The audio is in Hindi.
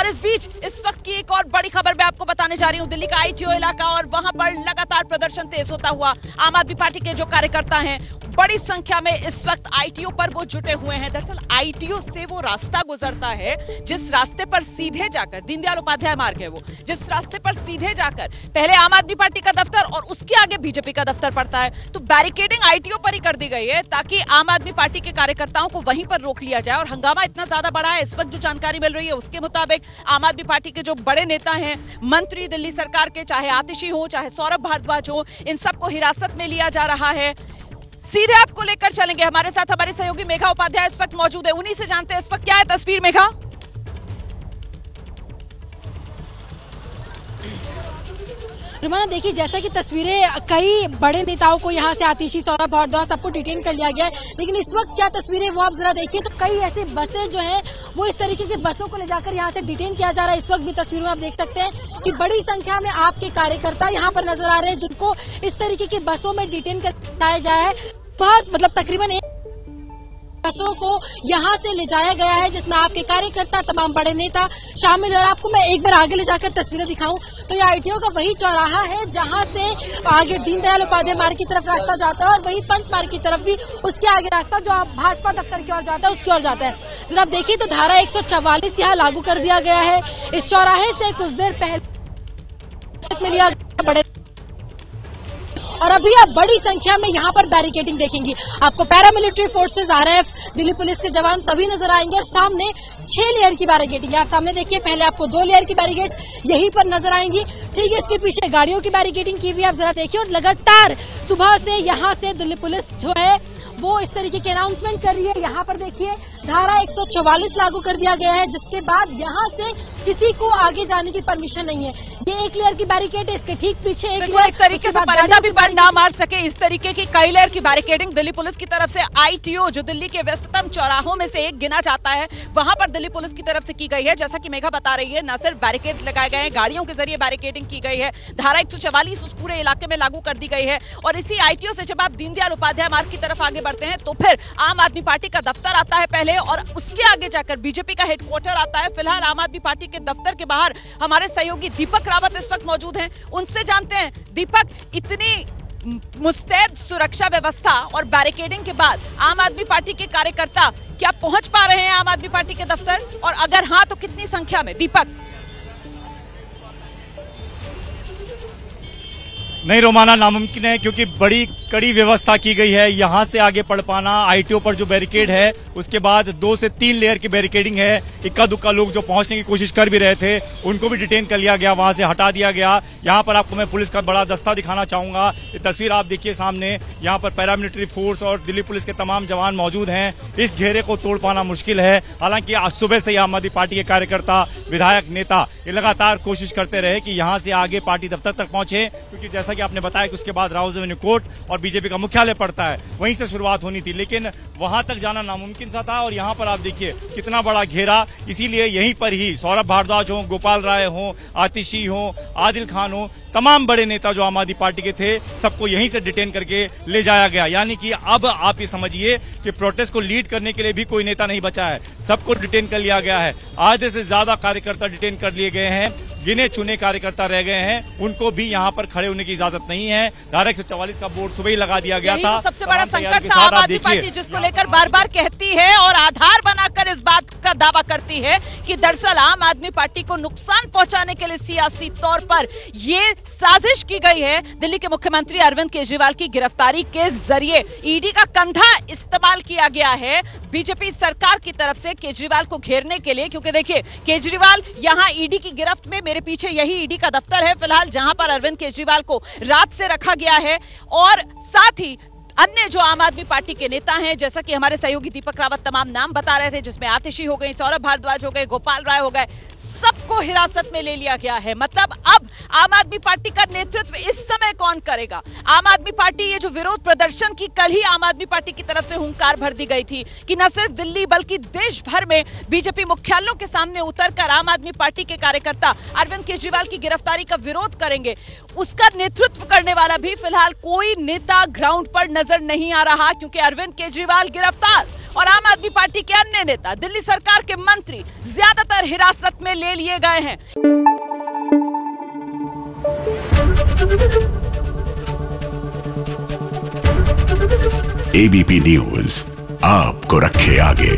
और इस बीच इस वक्त की एक और बड़ी खबर मैं आपको बताने जा रही हूं। दिल्ली का आईटीओ इलाका और वहां पर लगातार प्रदर्शन तेज होता हुआ आम आदमी पार्टी के जो कार्यकर्ता हैं बड़ी संख्या में इस वक्त आईटीओ पर वो जुटे हुए हैं। दरअसल आईटीओ से वो रास्ता गुजरता है जिस रास्ते पर सीधे जाकर दीनदयाल उपाध्याय मार्ग है, वो जिस रास्ते पर सीधे जाकर पहले आम आदमी पार्टी का दफ्तर और उसके आगे बीजेपी का दफ्तर पड़ता है। तो बैरिकेडिंग आईटीओ पर ही कर दी गई है ताकि आम आदमी पार्टी के कार्यकर्ताओं को वहीं पर रोक लिया जाए। और हंगामा इतना ज्यादा बड़ा है, इस वक्त जो जानकारी मिल रही है उसके मुताबिक आम आदमी पार्टी के जो बड़े नेता हैं, मंत्री दिल्ली सरकार के, चाहे आतिशी हो चाहे सौरभ भारद्वाज हो, इन सबको हिरासत में लिया जा रहा है। सीधे आपको लेकर चलेंगे, हमारे साथ हमारे सहयोगी मेघा उपाध्याय इस वक्त मौजूद है, उन्हीं से जानते हैं इस वक्त क्या है तस्वीर। मेघा, रुमाना देखिए, जैसा कि तस्वीरें कई बड़े नेताओं को यहाँ से आतिशी, सौरभ भारद्वाज सबको डिटेन कर लिया गया है, लेकिन इस वक्त क्या तस्वीरें वो आप जरा देखिए तो कई ऐसी बसें जो हैं वो इस तरीके की बसों को ले जाकर यहाँ से डिटेन किया जा रहा है। इस वक्त भी तस्वीरों में आप देख सकते हैं कि बड़ी संख्या में आपके कार्यकर्ता यहाँ पर नजर आ रहे हैं जिनको इस तरीके की बसों में डिटेन कराया जाए है। मतलब तकरीबन बसों को यहाँ से ले जाया गया है जिसमें आपके कार्यकर्ता, तमाम बड़े नेता शामिल है। और आपको मैं एक बार आगे ले जाकर तस्वीरें दिखाऊं तो ये आईटीओ का वही चौराहा है जहाँ से आगे दीनदयाल उपाध्याय मार्ग की तरफ रास्ता जाता है और वही पंच मार्ग की तरफ भी उसके आगे रास्ता जो आप भाजपा दफ्तर की ओर जाता है उसकी ओर जाता है। जरा आप देखिए तो धारा 144 यहाँ लागू कर दिया गया है। इस चौराहे से कुछ देर पहले में लिया बड़े और अभी आप बड़ी संख्या में यहाँ पर बैरिकेडिंग देखेंगी। आपको paramilitary forces, RF, Delhi police के जवान तभी नजर आएंगे और सामने 6 लेयर की बैरिकेडिंग है। आप सामने देखिए, पहले आपको 2 लेयर की बैरिकेड्स यहीं पर नजर आएंगी। ठीक है, इसके पीछे गाड़ियों की बैरिकेडिंग की हुई आप जरा देखिए। और लगातार सुबह से यहाँ से दिल्ली पुलिस जो है वो इस तरीके की अनाउंसमेंट कर रही है। यहाँ पर देखिए धारा 144 लागू कर दिया गया है जिसके बाद यहाँ से किसी को आगे जाने की परमिशन नहीं है। ये 1 लेयर की बैरिकेड है, इसके ठीक पीछे एक तरीके से परिंदा भी पर ना मार सके इस तरीके की कई लेयर की बैरिकेडिंग दिल्ली पुलिस की तरफ से आईटीओ जो दिल्ली के व्यस्ततम चौराहों में से एक गिना जाता है वहां पर दिल्ली पुलिस की तरफ से की गई है। जैसा कि मेघा बता रही है, न सिर्फ बैरिकेड लगाए गए हैं, गाड़ियों के जरिए बैरिकेडिंग की गई है। धारा 144 उस पूरे इलाके में लागू कर दी गई है। और इसी आईटीओ से जब आप दीनदयाल उपाध्याय मार्ग की तरफ आगे बढ़ते हैं तो फिर आम आदमी पार्टी का दफ्तर आता है पहले और उसके आगे जाकर बीजेपी का हेडक्वार्टर आता है। फिलहाल आम आदमी पार्टी के दफ्तर के बाहर हमारे सहयोगी दीपक रावत इस वक्त मौजूद हैं, उनसे जानते हैं। दीपक, इतनी मुस्तैद सुरक्षा व्यवस्था और बैरिकेडिंग के बाद आम आदमी पार्टी के कार्यकर्ता क्या पहुंच पा रहे हैं आम आदमी पार्टी के दफ्तर, और अगर हां तो कितनी संख्या में? दीपक। नहीं रोमाना, नामुमकिन है क्योंकि बड़ी कड़ी व्यवस्था की गई है। यहाँ से आगे पढ़ पाना, आईटीओ पर जो बैरिकेड है उसके बाद 2 से 3 लेयर की बैरिकेडिंग है। इक्का दुक्का लोग जो पहुंचने की कोशिश कर भी रहे थे उनको भी डिटेन कर लिया गया, वहां से हटा दिया गया। यहाँ पर आपको मैं पुलिस का बड़ा दस्ता दिखाना चाहूंगा। ये तस्वीर आप देखिए सामने, यहाँ पर पैरामिलिट्री फोर्स और दिल्ली पुलिस के तमाम जवान मौजूद हैं। इस घेरे को तोड़ पाना मुश्किल है। हालांकि आज सुबह से आम आदमी पार्टी के कार्यकर्ता, विधायक, नेता ये लगातार कोशिश करते रहे कि यहाँ से आगे पार्टी दफ्तर तक पहुंचे, क्योंकि जैसा कि आपने बताया कि उसके बाद राउज एवेन्यू कोर्ट और बीजेपी का मुख्यालय पड़ता है, वहीं से शुरुआत होनी थी, लेकिन वहां तक जाना नामुमकिन सा था। और यहाँ पर आप देखिए कितना बड़ा घेरा, इसीलिए यहीं पर ही सौरभ भारद्वाज हो, गोपाल राय हो, आतिशी हो, आदिल खान हो, तमाम बड़े नेता जो आम आदमी पार्टी के थे सबको यहीं से डिटेन करके ले जाया गया। यानी कि अब आप ये समझिए कि प्रोटेस्ट को लीड करने के लिए भी कोई नेता नहीं बचा है, सबको डिटेन कर लिया गया है। आधे से ज्यादा कार्यकर्ता डिटेन कर लिए गए हैं, गिने चुने कार्यकर्ता रह गए हैं, उनको भी यहाँ पर खड़े होने की इजाजत नहीं है। धारा 144 का बोर्ड सुबह ही लगा दिया गया था। तो सबसे बड़ा संकट था आम आदमी पार्टी जिसको लेकर बार बार कहती है और आधार बनाकर इस बात का दावा करती है कि दरअसल आम आदमी पार्टी को नुकसान पहुंचाने के लिए सियासी तौर पर ये साजिश की गई है। दिल्ली के मुख्यमंत्री अरविंद केजरीवाल की गिरफ्तारी के जरिए ईडी का कंधा इस्तेमाल किया गया है बीजेपी सरकार की तरफ से केजरीवाल को घेरने के लिए। क्योंकि देखिए, केजरीवाल यहां ईडी की गिरफ्त में, मेरे पीछे यही ईडी का दफ्तर है फिलहाल जहां पर अरविंद केजरीवाल को रात से रखा गया है। और साथ ही अन्य जो आम आदमी पार्टी के नेता हैं, जैसा कि हमारे सहयोगी दीपक रावत तमाम नाम बता रहे थे, जिसमें आतिशी हो गई, सौरभ भारद्वाज हो गए, गोपाल राय हो गए, सबको हिरासत में ले लिया गया है। मतलब अब आम आदमी पार्टी का नेतृत्व इस समय कौन करेगा? आम आदमी पार्टी, ये जो विरोध प्रदर्शन की कल ही आम आदमी पार्टी की तरफ से हुंकार भर दी गई थी कि न सिर्फ दिल्ली बल्कि देश भर में बीजेपी मुख्यालयों के सामने उतरकर आम आदमी पार्टी के कार्यकर्ता अरविंद केजरीवाल की गिरफ्तारी का विरोध करेंगे, उसका नेतृत्व करने वाला भी फिलहाल कोई नेता ग्राउंड पर नजर नहीं आ रहा, क्योंकि अरविंद केजरीवाल गिरफ्तार और आम आदमी पार्टी के अन्य नेता, दिल्ली सरकार के मंत्री ज्यादातर हिरासत में ले लिए गए हैं। एबीपी न्यूज आपको रखे आगे।